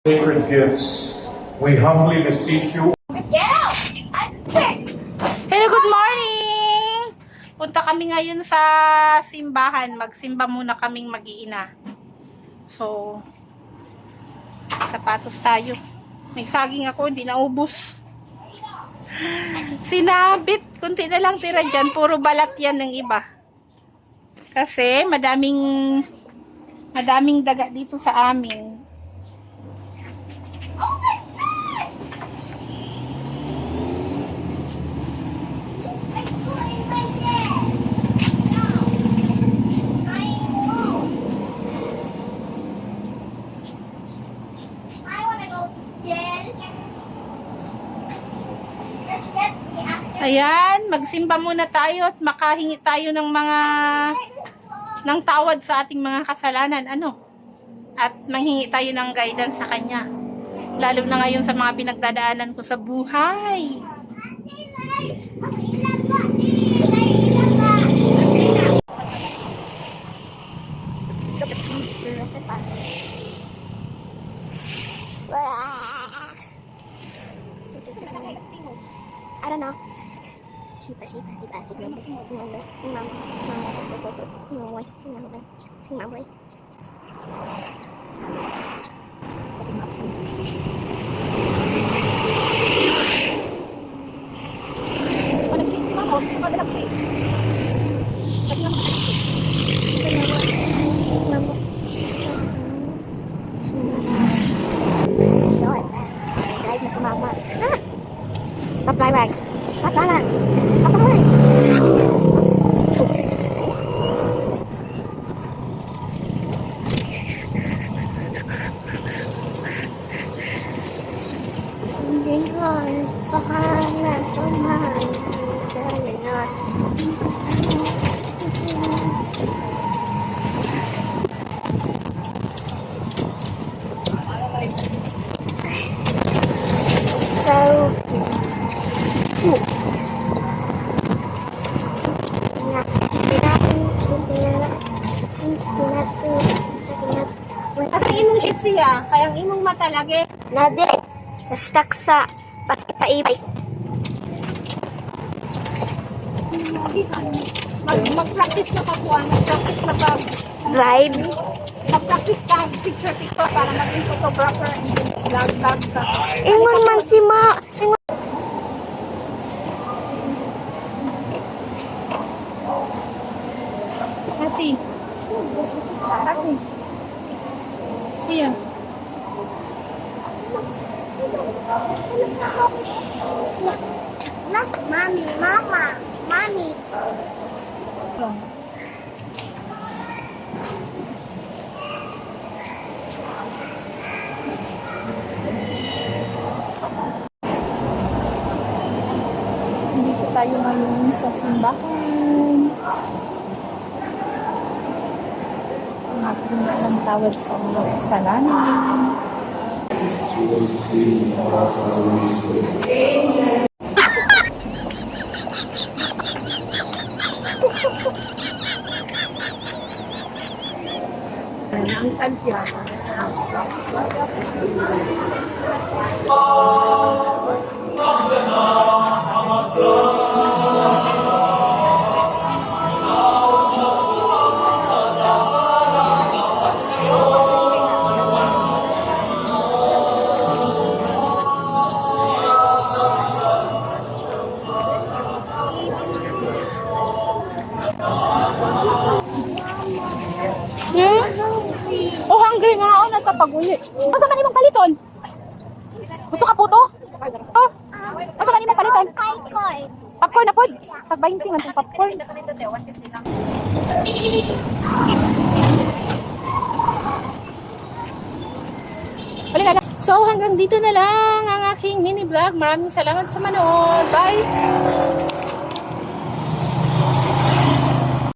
Sacred gifts, we humbly beseech you. Get out! I'm sick! Hello, good morning! Punta kami ngayon sa simbahan. Magsimba muna kaming mag-iina. So, sapatos tayo. May saging ako, hindi naubos. Sinabit, kunti na lang tira dyan. Puro balat yan ng iba. Kasi madaming daga dito sa amin. Ayan, magsimba muna tayo at makahingi tayo ng tawad sa ating mga kasalanan, at manghingi tayo ng guidance sa Kanya. Lalo na ngayon sa mga pinagdadaanan ko sa buhay. I don't know. Sipa. Tingnan mo. Stop driving. Kasi imong shit siya, kayang imong mata lagi. Nade, stuck sa basket sa ibay. Mag-practice na kapuan, mag-practice na pag Drive. mag-practice ka, picture para maging photographer and vlog ka. Ingon man si Ma. Hati. Siya. Look, Mommy, Mama, Mommy. Dito tayo ngayon sa simbahan. Magpunta ng tawad sa mga kasalanan. Ang tansya. Oh, hungry nga ako nagkapag-uli. Masa man imong paliton? Gusto ka puto? Oh, masa man imong paliton? Popcorn na pod. Pag 20 man itong popcorn. So, hanggang dito na lang ang aking mini vlog. Maraming salamat sa manood. Bye!